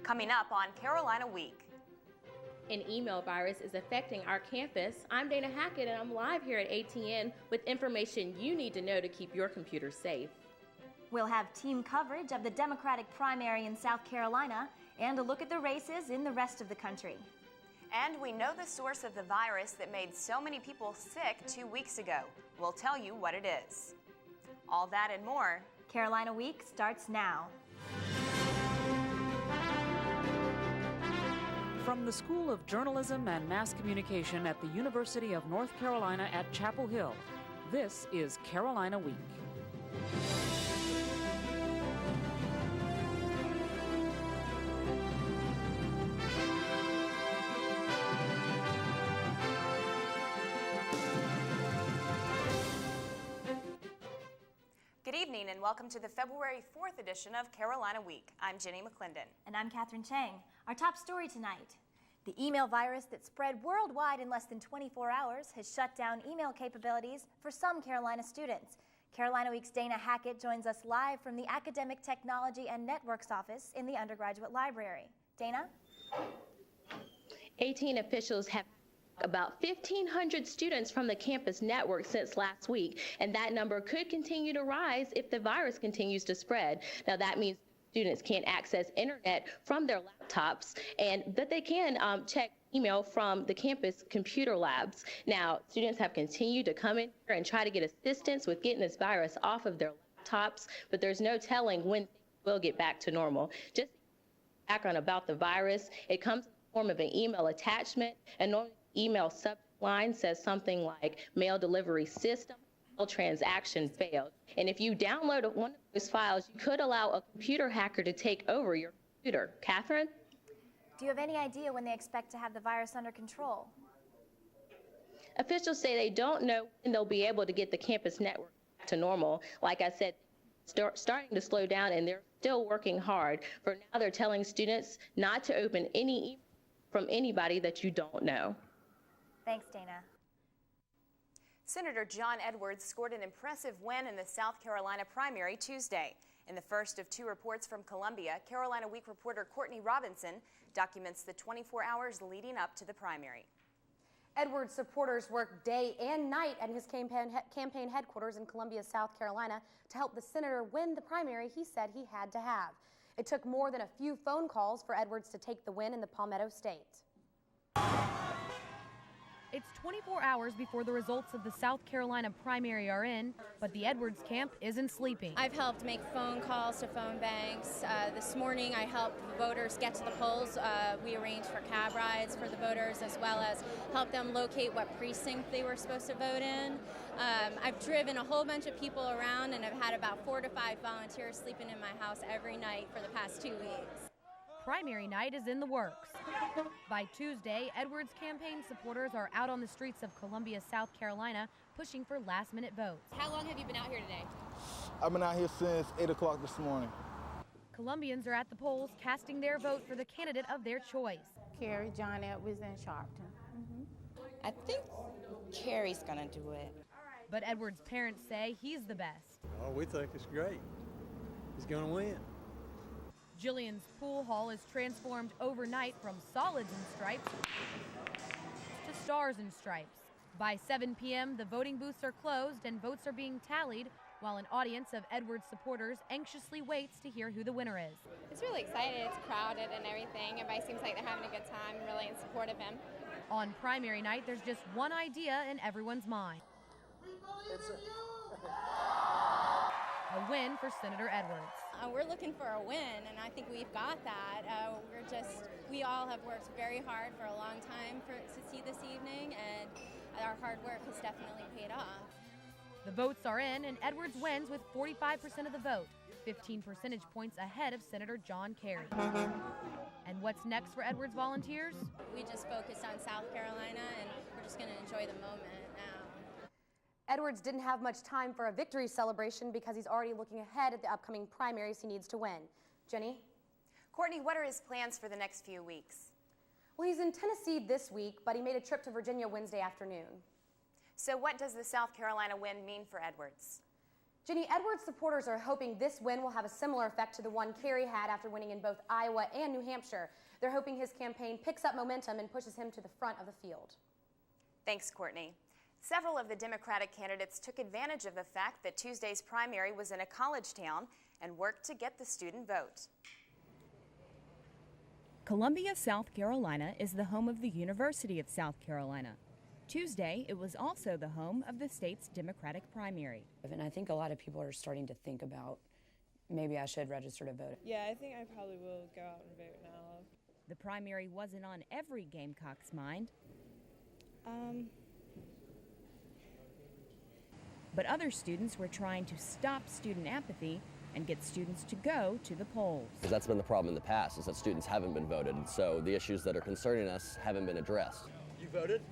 Coming up on Carolina Week. An email virus is affecting our campus. I'm Dana Hackett, and I'm live here at ATN with information you need to know to keep your computer safe. We'll have team coverage of the Democratic primary in South Carolina and a look at the races in the rest of the country. And we know the source of the virus that made so many people sick 2 weeks ago. We'll tell you what it is. All that and more. Carolina Week starts now. From the School of Journalism and Mass Communication at the University of North Carolina at Chapel Hill, this is Carolina Week. Good evening and welcome to the February 4th edition of Carolina Week. I'm Jenny McClendon. And I'm Catherine Chang. Our top story tonight. The email virus that spread worldwide in less than 24 hours has shut down email capabilities for some Carolina students. Carolina Week's Dana Hackett joins us live from the Academic Technology and Networks office in the undergraduate library. Dana? ATN officials have about 1,500 students from the campus network since last week, and that number could continue to rise if the virus continues to spread. Now, that means students can't access internet from their laptops, but they can check email from the campus computer labs. Now, students have continued to come in here and try to get assistance with getting this virus off of their laptops, but there's no telling when things will get back to normal. Just background about the virus, it comes in the form of an email attachment, and normally email subject line says something like mail delivery system, transaction failed. And if you download one of those files, you could allow a computer hacker to take over your computer. Catherine? Do you have any idea when they expect to have the virus under control? Officials say they don't know when they'll be able to get the campus network back to normal. Like I said, starting to slow down, and they're still working hard. For now, they're telling students not to open any email from anybody that you don't know. Thanks, Dana. Senator John Edwards scored an impressive win in the South Carolina primary Tuesday. In the first of two reports from Columbia, Carolina Week reporter Courtney Robinson documents the 24 hours leading up to the primary. Edwards supporters worked day and night at his campaign headquarters in Columbia, South Carolina to help the senator win the primary he said he had to have. It took more than a few phone calls for Edwards to take the win in the Palmetto State. It's 24 hours before the results of the South Carolina primary are in, but the Edwards camp isn't sleeping. I've helped make phone calls to phone banks. This morning I helped voters get to the polls. We arranged for cab rides for the voters, as well as help them locate what precinct they were supposed to vote in. I've driven a whole bunch of people around, and I've had about 4 to 5 volunteers sleeping in my house every night for the past 2 weeks. Primary night is in the works. By Tuesday, Edwards campaign supporters are out on the streets of Columbia, South Carolina, pushing for last-minute votes. How long have you been out here today? I've been out here since 8 o'clock this morning. Columbians are at the polls casting their vote for the candidate of their choice. Carrie, John Edwards, and Sharpton. I think Carrie's gonna do it. But Edwards' parents say he's the best. Oh, we think it's great. He's gonna win. Jillian's pool hall is transformed overnight from solids and stripes to stars and stripes. By 7 p.m., the voting booths are closed and votes are being tallied, while an audience of Edwards supporters anxiously waits to hear who the winner is. It's really excited. It's crowded and everything. Everybody seems like they're having a good time, really in support of him. On primary night, there's just one idea in everyone's mind. A win for Senator Edwards. We're looking for a win, and I think we've got that. We all have worked very hard for a long time to see this evening, and our hard work has definitely paid off. The votes are in, and Edwards wins with 45% of the vote, 15 percentage points ahead of Senator John Kerry. And what's next for Edwards volunteers? We just focused on South Carolina, and we're just going to enjoy the moment now. Edwards didn't have much time for a victory celebration because he's already looking ahead at the upcoming primaries he needs to win. Jenny? Courtney, what are his plans for the next few weeks? Well, he's in Tennessee this week, but he made a trip to Virginia Wednesday afternoon. So what does the South Carolina win mean for Edwards? Jenny, Edwards supporters are hoping this win will have a similar effect to the one Kerry had after winning in both Iowa and New Hampshire. They're hoping his campaign picks up momentum and pushes him to the front of the field. Thanks, Courtney. Several of the Democratic candidates took advantage of the fact that Tuesday's primary was in a college town and worked to get the student vote. Columbia, South Carolina is the home of the University of South Carolina. Tuesday, it was also the home of the state's Democratic primary. And I think a lot of people are starting to think about maybe I should register to vote. Yeah, I think I probably will go out and vote now. The primary wasn't on every Gamecock's mind. But other students were trying to stop student apathy and get students to go to the polls. That's been the problem in the past, is that students haven't been voted, and so the issues that are concerning us haven't been addressed. You voted?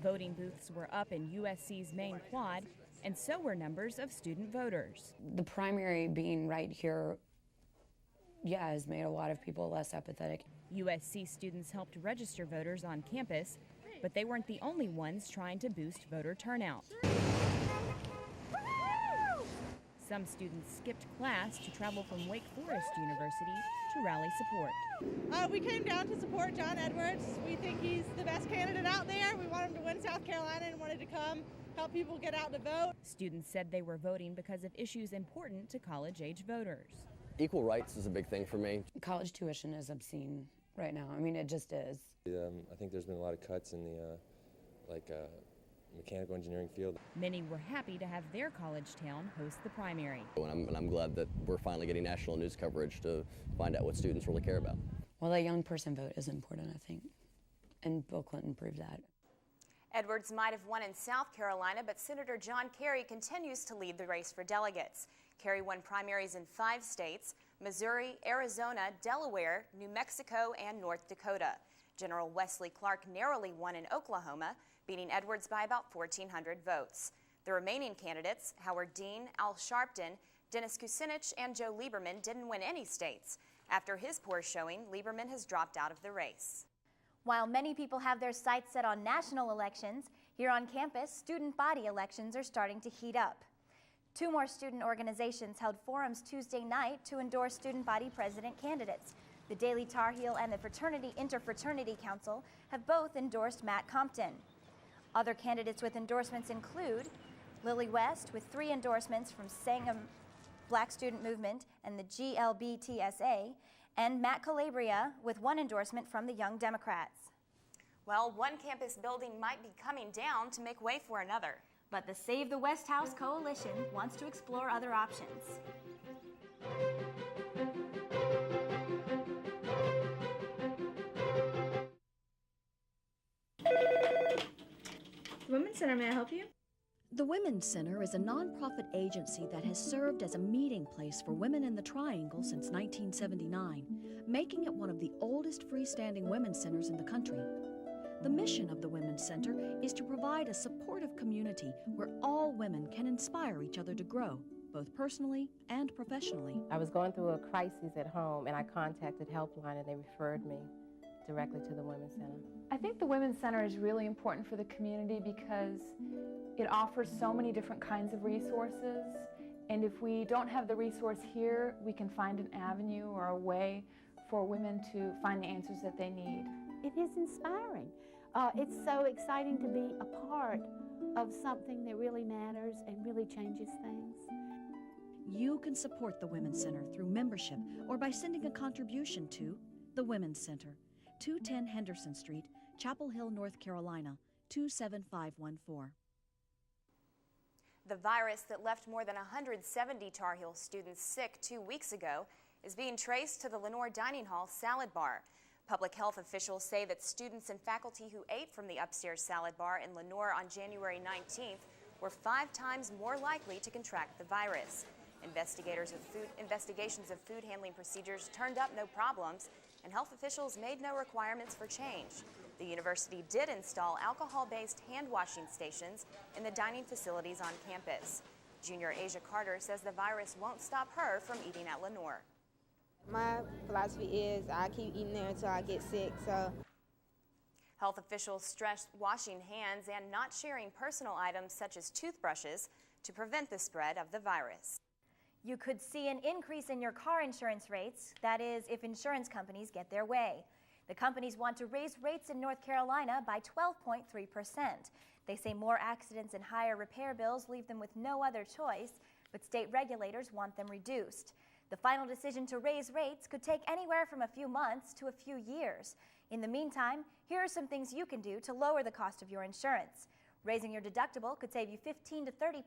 Voting booths were up in USC's main quad, and so were numbers of student voters. The primary being right here, has made a lot of people less apathetic. USC students helped register voters on campus, but they weren't the only ones trying to boost voter turnout. Some students skipped class to travel from Wake Forest University to rally support. We came down to support John Edwards. We think he's the best candidate out there. We want him to win South Carolina and wanted to come help people get out to vote. Students said they were voting because of issues important to college-age voters. Equal rights is a big thing for me. College tuition is obscene right now. I mean, it just is. I think there's been a lot of cuts in the mechanical engineering field. Many were happy to have their college town host the primary. And I'm glad that we're finally getting national news coverage to find out what students really care about. Well, a young person vote is important, I think, and Bill Clinton proved that. Edwards might have won in South Carolina, but Senator John Kerry continues to lead the race for delegates. Kerry won primaries in 5 states: Missouri, Arizona, Delaware, New Mexico, and North Dakota. General Wesley Clark narrowly won in Oklahoma, beating Edwards by about 1,400 votes. The remaining candidates, Howard Dean, Al Sharpton, Dennis Kucinich, and Joe Lieberman, didn't win any states. After his poor showing, Lieberman has dropped out of the race. While many people have their sights set on national elections, here on campus, student body elections are starting to heat up. 2 more student organizations held forums Tuesday night to endorse student body president candidates. The Daily Tar Heel and the Fraternity Interfraternity Council have both endorsed Matt Compton. Other candidates with endorsements include Lily West with 3 endorsements from Sangam Black Student Movement and the GLBTSA, and Matt Calabria with 1 endorsement from the Young Democrats. Well, one campus building might be coming down to make way for another. But the Save the West House Coalition wants to explore other options. Women's Center, may I help you? The Women's Center is a nonprofit agency that has served as a meeting place for women in the Triangle since 1979, making it one of the oldest freestanding women's centers in the country. The mission of the Women's Center is to provide a supportive community where all women can inspire each other to grow, both personally and professionally. I was going through a crisis at home, and I contacted Helpline, and they referred me directly to the Women's Center. I think the Women's Center is really important for the community because it offers so many different kinds of resources, and if we don't have the resource here, we can find an avenue or a way for women to find the answers that they need. It is inspiring. It's so exciting to be a part of something that really matters and really changes things. You can support the Women's Center through membership or by sending a contribution to the Women's Center, 210 Henderson Street, Chapel Hill, North Carolina, 27514. The virus that left more than 170 Tar Heel students sick 2 weeks ago is being traced to the Lenoir Dining Hall salad bar. Public health officials say that students and faculty who ate from the upstairs salad bar in Lenoir on January 19th were 5 times more likely to contract the virus. Investigations of food handling procedures turned up no problems, and health officials made no requirements for change. The university did install alcohol-based hand-washing stations in the dining facilities on campus. Junior Asia Carter says the virus won't stop her from eating at Lenoir. My philosophy is I keep eating there until I get sick, so. Health officials stressed washing hands and not sharing personal items such as toothbrushes to prevent the spread of the virus. You could see an increase in your car insurance rates, that is, if insurance companies get their way. The companies want to raise rates in North Carolina by 12.3%. They say more accidents and higher repair bills leave them with no other choice, but state regulators want them reduced. The final decision to raise rates could take anywhere from a few months to a few years. In the meantime, here are some things you can do to lower the cost of your insurance. Raising your deductible could save you 15 to 30%.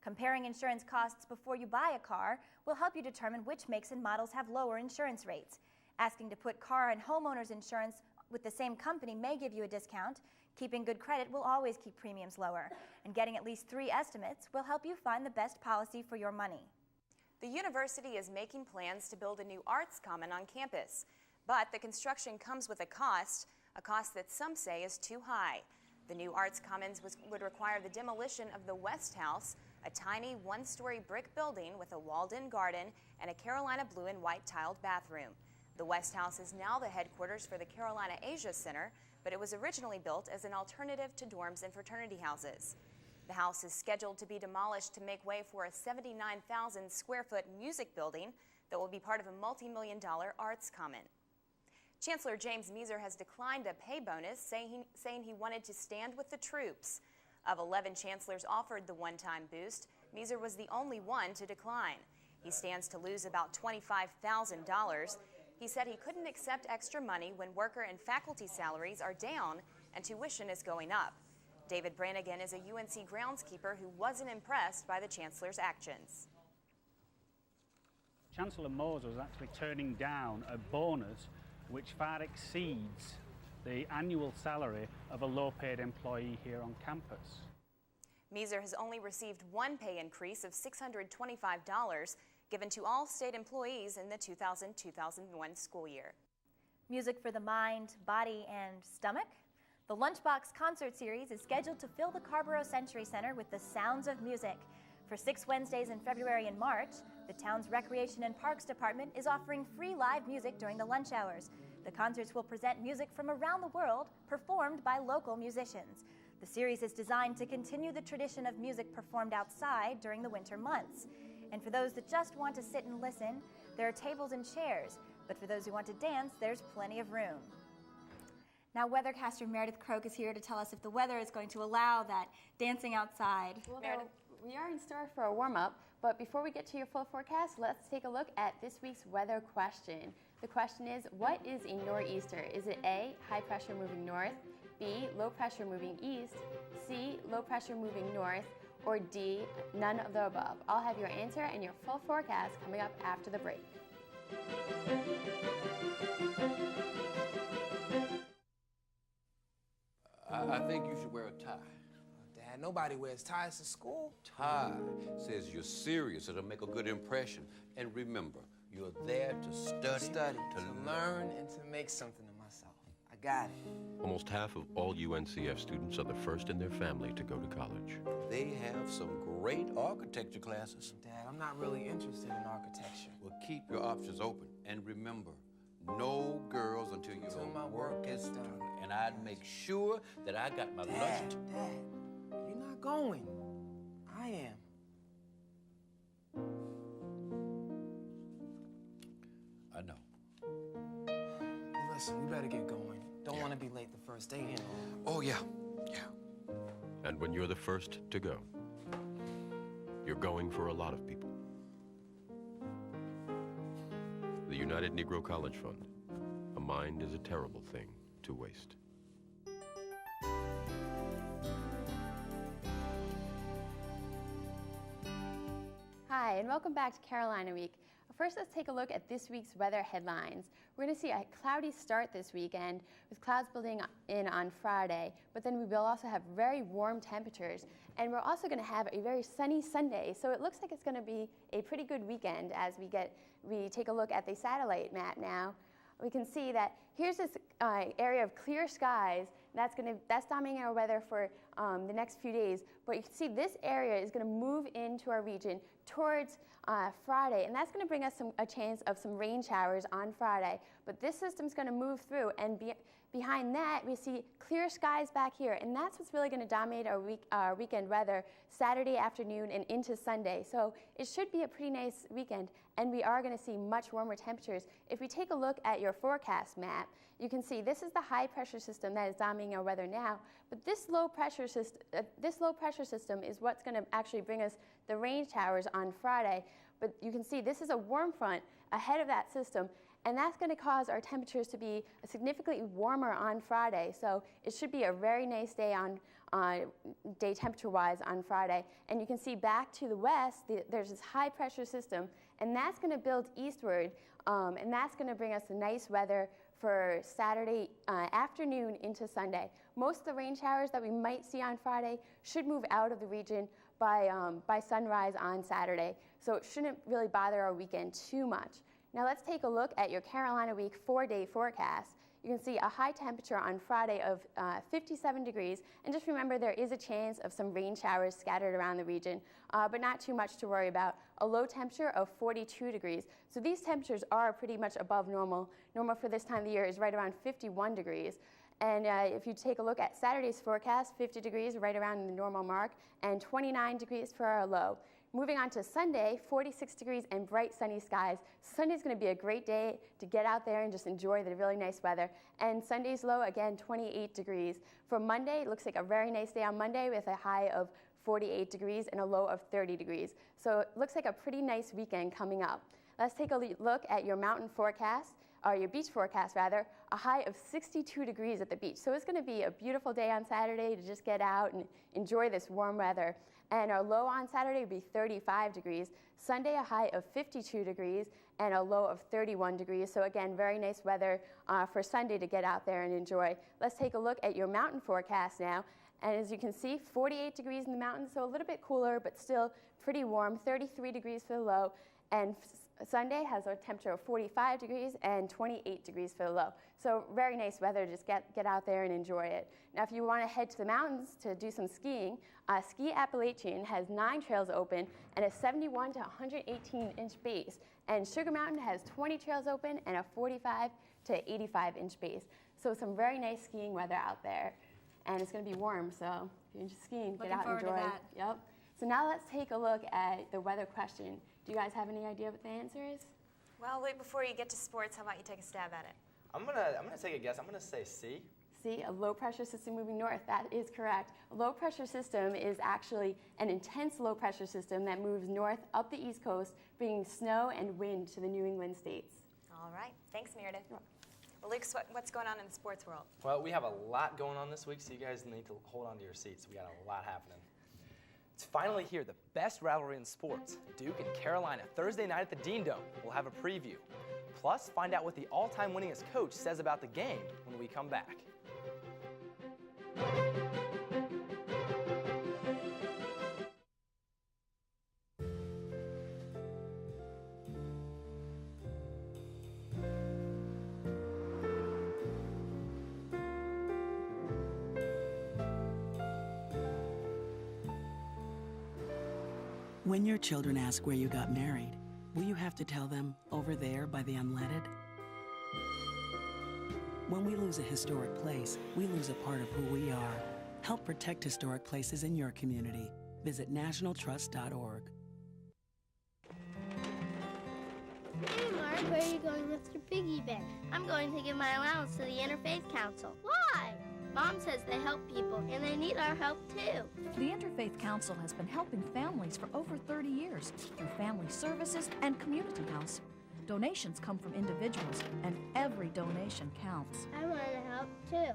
Comparing insurance costs before you buy a car will help you determine which makes and models have lower insurance rates. Asking to put car and homeowners insurance with the same company may give you a discount. Keeping good credit will always keep premiums lower. And getting at least 3 estimates will help you find the best policy for your money. The university is making plans to build a new arts common on campus. But the construction comes with a cost that some say is too high. The new Arts Commons would require the demolition of the West House, a tiny 1-story brick building with a walled-in garden and a Carolina blue and white tiled bathroom. The West House is now the headquarters for the Carolina Asia Center, but it was originally built as an alternative to dorms and fraternity houses. The house is scheduled to be demolished to make way for a 79,000 square foot music building that will be part of a multi-million-dollar arts common. Chancellor James Measer has declined a pay bonus, saying he wanted to stand with the troops. Of 11 chancellors offered the one-time boost, Measer was the only one to decline. He stands to lose about $25,000. He said he couldn't accept extra money when worker and faculty salaries are down and tuition is going up. David Brannigan is a UNC groundskeeper who wasn't impressed by the chancellor's actions. Chancellor Moser is actually turning down a bonus which far exceeds the annual salary of a low-paid employee here on campus. Measer has only received one pay increase of $625 given to all state employees in the 2000-2001 school year. Music for the mind, body, and stomach? The Lunchbox concert series is scheduled to fill the Carrboro Century Center with the sounds of music. For 6 Wednesdays in February and March, the town's Recreation and Parks Department is offering free live music during the lunch hours. The concerts will present music from around the world, performed by local musicians. The series is designed to continue the tradition of music performed outside during the winter months. And for those that just want to sit and listen, there are tables and chairs. But for those who want to dance, there's plenty of room. Now, weathercaster Meredith Croak is here to tell us if the weather is going to allow that dancing outside. Well, we are in store for a warm-up, but before we get to your full forecast, let's take a look at this week's weather question. The question is, what is a nor'easter? Is it A, high pressure moving north, B, low pressure moving east, C, low pressure moving north, or D, none of the above? I'll have your answer and your full forecast coming up after the break. I think you should wear a tie. Dad, nobody wears ties to school. Tie says you're serious. It'll make a good impression. And remember, you're there to study, to learn, and to make something of myself. I got it. Almost half of all UNCF students are the first in their family to go to college. They have some great architecture classes. Dad, I'm not really interested in architecture. Well, keep your options open. And remember, no girls until your work is done. And I'd make sure that I got my lunch. Dad, you're not going. I am. I know. Listen, we better get going. Don't want to be late the first day in. Oh, yeah. And when you're the first to go, you're going for a lot of people. The United Negro College Fund. A mind is a terrible thing to waste. Hi, and welcome back to Carolina Week. First, let's take a look at this week's weather headlines. We're going to see a cloudy start this weekend with clouds building in on Friday, but then we will also have very warm temperatures, and we're also going to have a very sunny Sunday, so it looks like it's going to be a pretty good weekend as we take a look at the satellite map now. We can see that here's this area of clear skies. That's dominating our weather for the next few days. But you can see this area is going to move into our region towards Friday, and that's going to bring us a chance of some rain showers on Friday. But this system's going to move through, and behind that, we see clear skies back here, and that's what's really going to dominate our weekend weather Saturday afternoon and into Sunday. So it should be a pretty nice weekend, and we are going to see much warmer temperatures. If we take a look at your forecast map, you can see this is the high pressure system that is dominating our weather now, but this low pressure system is what's going to actually bring us the rain showers on Friday. But you can see this is a warm front ahead of that system, and that's going to cause our temperatures to be significantly warmer on Friday. So it should be a very nice day day temperature-wise on Friday. And you can see back to the west, there's this high pressure system, and that's going to build eastward, and that's going to bring us the nice weather for Saturday afternoon into Sunday. Most of the rain showers that we might see on Friday should move out of the region by sunrise on Saturday. So it shouldn't really bother our weekend too much. Now let's take a look at your Carolina Week 4-day forecast. You can see a high temperature on Friday of 57 degrees, and just remember there is a chance of some rain showers scattered around the region, but not too much to worry about. A low temperature of 42 degrees. So these temperatures are pretty much above normal. Normal for this time of the year is right around 51 degrees. And if you take a look at Saturday's forecast, 50 degrees right around the normal mark, and 29 degrees for our low. Moving on to Sunday, 46 degrees and bright sunny skies. Sunday's going to be a great day to get out there and just enjoy the really nice weather. And Sunday's low, again, 28 degrees. For Monday, it looks like a very nice day on Monday with a high of 48 degrees and a low of 30 degrees. So it looks like a pretty nice weekend coming up. Let's take a look at your mountain forecast, or your beach forecast rather, a high of 62 degrees at the beach. So it's going to be a beautiful day on Saturday to just get out and enjoy this warm weather. And our low on Saturday would be 35 degrees. Sunday, a high of 52 degrees and a low of 31 degrees. So again, very nice weather for Sunday to get out there and enjoy. Let's take a look at your mountain forecast now. And as you can see, 48 degrees in the mountains, so a little bit cooler, but still pretty warm, 33 degrees for the low. And Sunday has a temperature of 45 degrees and 28 degrees for the low. So very nice weather, just get out there and enjoy it. Now if you want to head to the mountains to do some skiing, Ski Appalachian has 9 trails open and a 71 to 118 inch base. And Sugar Mountain has 20 trails open and a 45 to 85 inch base. So some very nice skiing weather out there. And it's going to be warm, so if you're into skiing, get out and enjoy. Looking forward to that. Yep. So now let's take a look at the weather question. Do you guys have any idea what the answer is? Well, wait, before you get to sports, how about you take a stab at it? I'm gonna take a guess. I'm gonna say C. C, a low pressure system moving north. That is correct. A low pressure system is actually an intense low pressure system that moves north up the East Coast, bringing snow and wind to the New England states. All right. Thanks, Meredith. Well, Luke, what's going on in the sports world? Well, we have a lot going on this week, so you guys need to hold on to your seats. We got a lot happening. It's finally here, the best rivalry in sports. Duke and Carolina, Thursday night at the Dean Dome. We'll have a preview. Plus, find out what the all-time winningest coach says about the game when we come back. When your children ask where you got married, will you have to tell them, over there by the unleaded? When we lose a historic place, we lose a part of who we are. Help protect historic places in your community. Visit nationaltrust.org. Hey, Mark, where are you going with your piggy bank? I'm going to give my allowance to the Interfaith Council. Why? Mom says they help people, and they need our help, too. The Interfaith Council has been helping families for over 30 years through family services and community house. Donations come from individuals, and every donation counts. I want to help, too.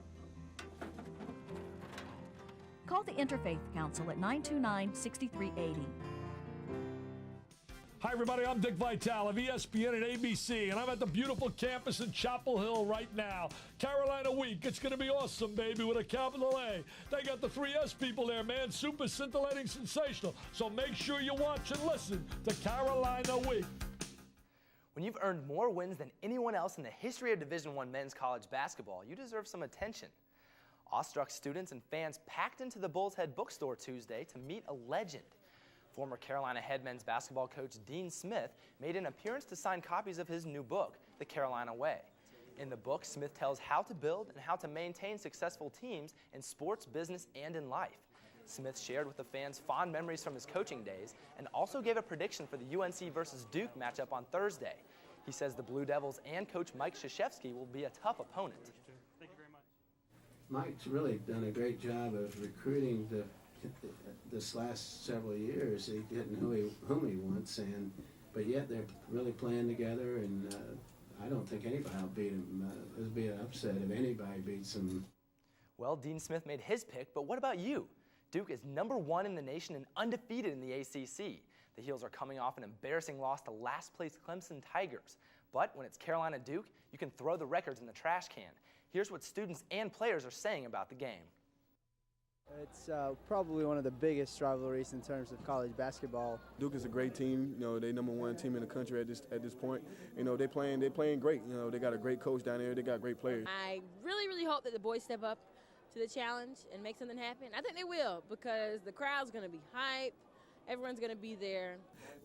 Call the Interfaith Council at 929-6380. Hi, everybody. I'm Dick Vitale of ESPN and ABC, and I'm at the beautiful campus in Chapel Hill right now. Carolina Week. It's going to be awesome, baby, with a capital A. They got the 3S people there, man. Super scintillating sensational. So make sure you watch and listen to Carolina Week. When you've earned more wins than anyone else in the history of Division I men's college basketball, you deserve some attention. Awestruck students and fans packed into the Bull's Head bookstore Tuesday to meet a legend. Former Carolina head men's basketball coach Dean Smith made an appearance to sign copies of his new book, The Carolina Way. In the book, Smith tells how to build and how to maintain successful teams in sports, business, and in life. Smith shared with the fans fond memories from his coaching days and also gave a prediction for the UNC versus Duke matchup on Thursday. He says the Blue Devils and coach Mike Krzyzewski will be a tough opponent. Thank you very much. Mike's really done a great job of recruiting this last several years. He didn't know whom he wants, but yet they're really playing together, and I don't think anybody will beat him. It would be an upset if anybody beats him. Well, Dean Smith made his pick, but what about you? Duke is #1 in the nation and undefeated in the ACC. The Heels are coming off an embarrassing loss to last-place Clemson Tigers. But when it's Carolina-Duke, you can throw the records in the trash can. Here's what students and players are saying about the game. It's probably one of the biggest rivalries in terms of college basketball. Duke is a great team. You know, they #1 team in the country at this point. You know, they're playing great. You know, they got a great coach down there. They got great players. I really hope that the boys step up to the challenge and make something happen. I think they will, because the crowd's going to be hyped. Everyone's going to be there.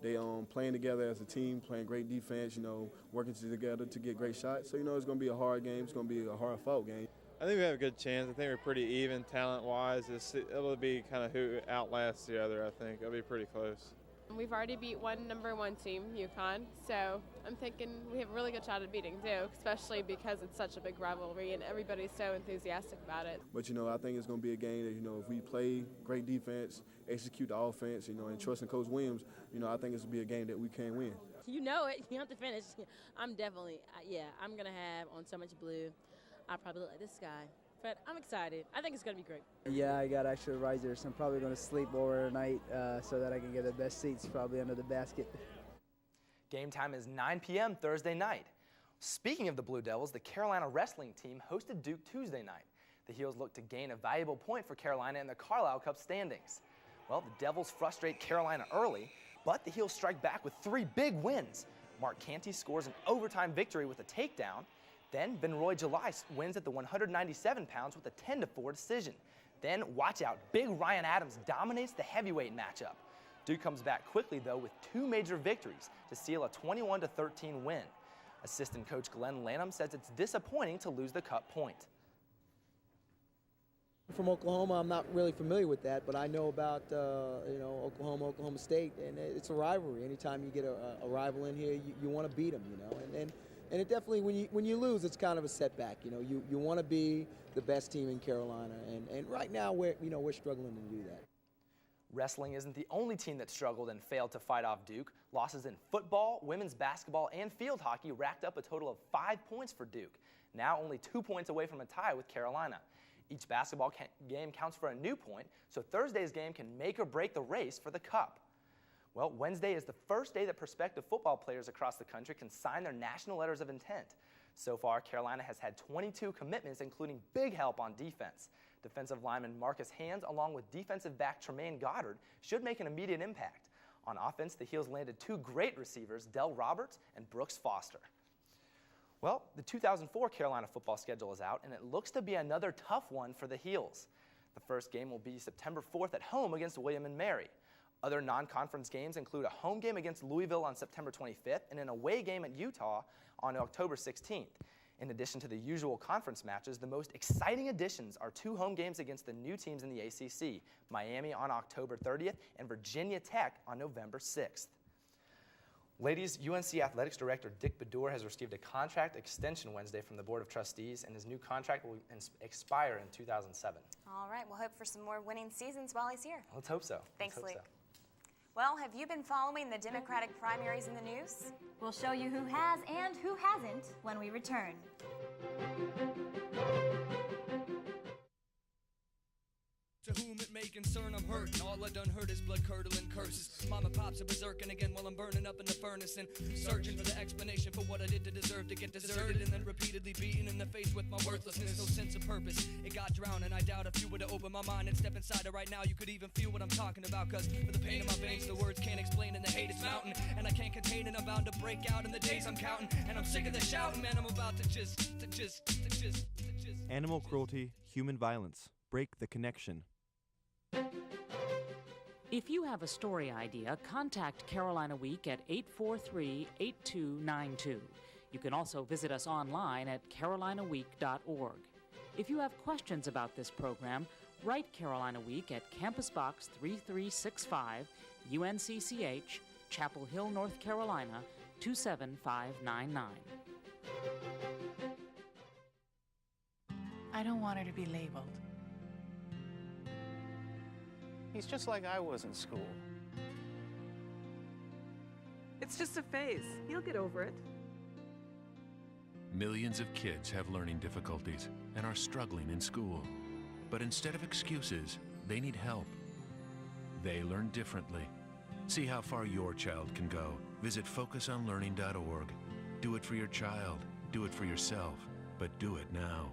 They playing together as a team, playing great defense, you know, working together to get great shots. So, you know, it's going to be a hard game. It's going to be a hard-fought game. I think we have a good chance. I think we're pretty even talent-wise. It'll be kind of who outlasts the other, I think. It'll be pretty close. We've already beat one #1 team, UConn, so I'm thinking we have a really good shot at beating Duke, especially because it's such a big rivalry and everybody's so enthusiastic about it. But, you know, I think it's going to be a game that, you know, if we play great defense, execute the offense, you know, and trust in Coach Williams, you know, I think it's going to be a game that we can win. You know it. You have to finish. I'm definitely, I'm going to have on so much blue. I probably look like this guy. But I'm excited. I think it's going to be great. Yeah, I got extra risers, so I'm probably going to sleep over tonight so that I can get the best seats probably under the basket. Game time is 9 p.m. Thursday night. Speaking of the Blue Devils, the Carolina wrestling team hosted Duke Tuesday night. The Heels look to gain a valuable point for Carolina in the Carlisle Cup standings. Well, the Devils frustrate Carolina early, but the Heels strike back with 3 big wins. Mark Canty scores an overtime victory with a takedown. Then Benroy July wins at the 197 pounds with a 10-4 decision. Then, watch out, big Ryan Adams dominates the heavyweight matchup. Duke comes back quickly, though, with 2 major victories to seal a 21-13 win. Assistant coach Glenn Lanham says it's disappointing to lose the cup point. From Oklahoma, I'm not really familiar with that, but I know about Oklahoma State, and it's a rivalry. Anytime you get a rival in here, you want to beat them, you know, and it definitely, when you lose, it's kind of a setback. You know, you want to be the best team in Carolina, and right now we're struggling to do that. Wrestling isn't the only team that struggled and failed to fight off Duke. Losses in football, women's basketball, and field hockey racked up a total of 5 points for Duke, now only 2 points away from a tie with Carolina. Each basketball game counts for a new point, so Thursday's game can make or break the race for the cup. Well, Wednesday is the first day that prospective football players across the country can sign their national letters of intent. So far, Carolina has had 22 commitments, including big help on defense. Defensive lineman Marcus Hands, along with defensive back Tremaine Goddard, should make an immediate impact. On offense, the Heels landed 2 great receivers, Dell Roberts and Brooks Foster. Well, the 2004 Carolina football schedule is out, and it looks to be another tough one for the Heels. The first game will be September 4th at home against William & Mary. Other non-conference games include a home game against Louisville on September 25th and an away game at Utah on October 16th. In addition to the usual conference matches, the most exciting additions are 2 home games against the new teams in the ACC, Miami on October 30th and Virginia Tech on November 6th. Ladies, UNC Athletics Director Dick Bedour has received a contract extension Wednesday from the Board of Trustees, and his new contract will expire in 2007. All right, we'll hope for some more winning seasons while he's here. Let's hope so. Thanks, Luke. Well, have you been following the Democratic primaries in the news? We'll show you who has and who hasn't when we return. To whom it may concern, I'm hurting. All I done heard is blood-curdling curses. Mama pops are berserking again while I'm burning up in the furnace and searching for the explanation for what I did to deserve to get deserted and then repeatedly beaten in the face with my worthlessness. No sense of purpose. It got drowned, and I doubt if you were to open my mind and step inside it right now, you could even feel what I'm talking about. Cause for the pain in my veins, the words can't explain, and the hate is mounting, and I can't contain it. I'm bound to break out in the days I'm counting, and I'm sick of the shouting, man. I'm about to just Animal cruelty, human violence. Break the connection. If you have a story idea, contact Carolina Week at 843-8292. You can also visit us online at carolinaweek.org. If you have questions about this program, write Carolina Week at Campus Box 3365, UNCCH, Chapel Hill, North Carolina, 27599. I don't want her to be labeled. He's just like I was in school. It's just a phase. He'll get over it. Millions of kids have learning difficulties and are struggling in school. But instead of excuses, they need help. They learn differently. See how far your child can go. Visit focusonlearning.org. Do it for your child. Do it for yourself. But do it now.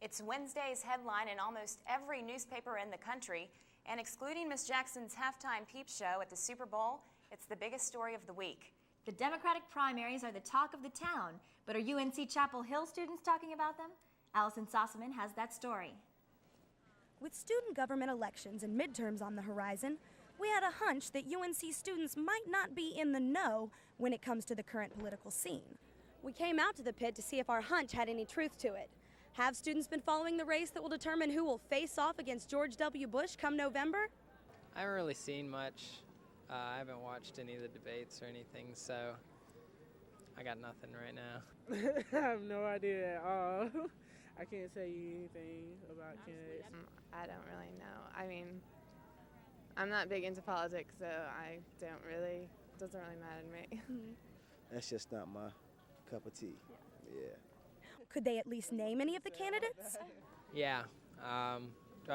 It's Wednesday's headline in almost every newspaper in the country, and excluding Miss Jackson's halftime peep show at the Super Bowl, it's the biggest story of the week. The Democratic primaries are the talk of the town, but are UNC Chapel Hill students talking about them? Allison Sossaman has that story. With student government elections and midterms on the horizon, we had a hunch that UNC students might not be in the know when it comes to the current political scene. We came out to the pit to see if our hunch had any truth to it. Have students been following the race that will determine who will face off against George W. Bush come November? I haven't really seen much. I haven't watched any of the debates or anything, so I got nothing right now. I have no idea at all. I can't tell you anything about candidates. I don't really know. I mean, I'm not big into politics, so it doesn't really matter to me. That's just not my cup of tea. Yeah. Could they at least name any of the candidates? Yeah. Do I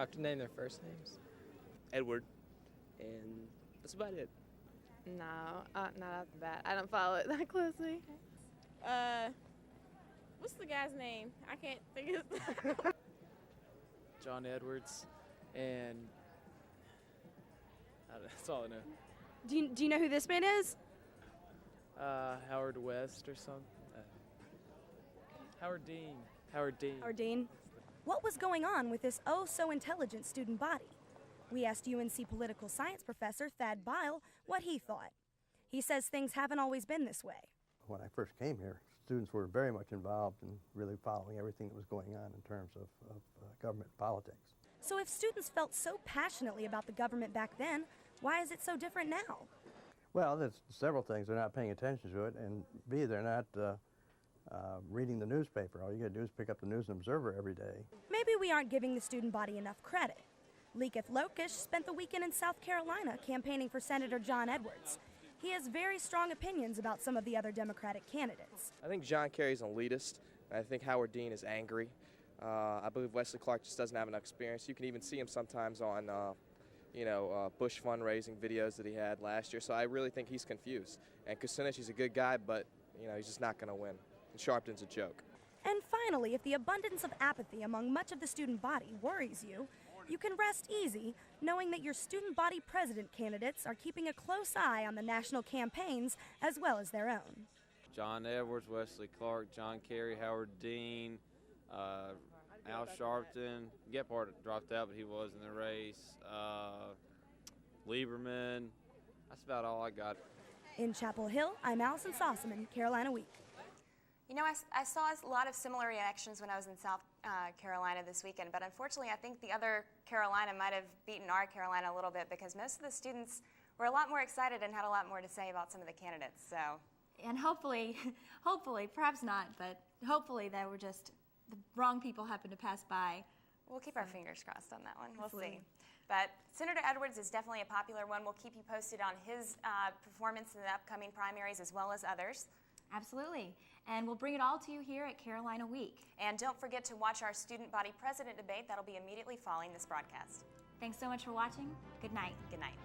have to name their first names? Edward. And that's about it. No, not off the bat. I don't follow it that closely. What's the guy's name? I can't think of his John Edwards. And that's all I know. Do you know who this man is? Howard West or something. Howard Dean. Howard Dean. What was going on with this oh-so-intelligent student body? We asked UNC political science professor Thad Bile what he thought. He says things haven't always been this way. When I first came here, students were very much involved in really following everything that was going on in terms of government politics. So if students felt so passionately about the government back then, why is it so different now? Well, there's several things. They're not paying attention to it, and B, they're not reading the newspaper. All you got to do is pick up the News and Observer every day. Maybe we aren't giving the student body enough credit. Leketh Lokish spent the weekend in South Carolina campaigning for Senator John Edwards. He has very strong opinions about some of the other Democratic candidates. I think John Kerry's an elitist. I think Howard Dean is angry. I believe Wesley Clark just doesn't have enough experience. You can even see him sometimes on, Bush fundraising videos that he had last year. So I really think he's confused. And Kucinich, he's a good guy, but he's just not going to win. And Sharpton's a joke. And finally, if the abundance of apathy among much of the student body worries you, you can rest easy knowing that your student body president candidates are keeping a close eye on the national campaigns as well as their own. John Edwards, Wesley Clark, John Kerry, Howard Dean, Al Sharpton. Gephardt dropped out, but he was in the race. Lieberman. That's about all I got. In Chapel Hill, I'm Allison Sossaman, Carolina Week. You know, I saw a lot of similar reactions when I was in South Carolina this weekend, but unfortunately I think the other Carolina might have beaten our Carolina a little bit because most of the students were a lot more excited and had a lot more to say about some of the candidates. So, and hopefully, perhaps not, but hopefully they were just the wrong people happened to pass by. We'll keep our fingers crossed on that one. We'll see. But Senator Edwards is definitely a popular one. We'll keep you posted on his performance in the upcoming primaries as well as others. Absolutely. And we'll bring it all to you here at Carolina Week. And don't forget to watch our student body president debate. That'll be immediately following this broadcast. Thanks so much for watching. Good night. Good night.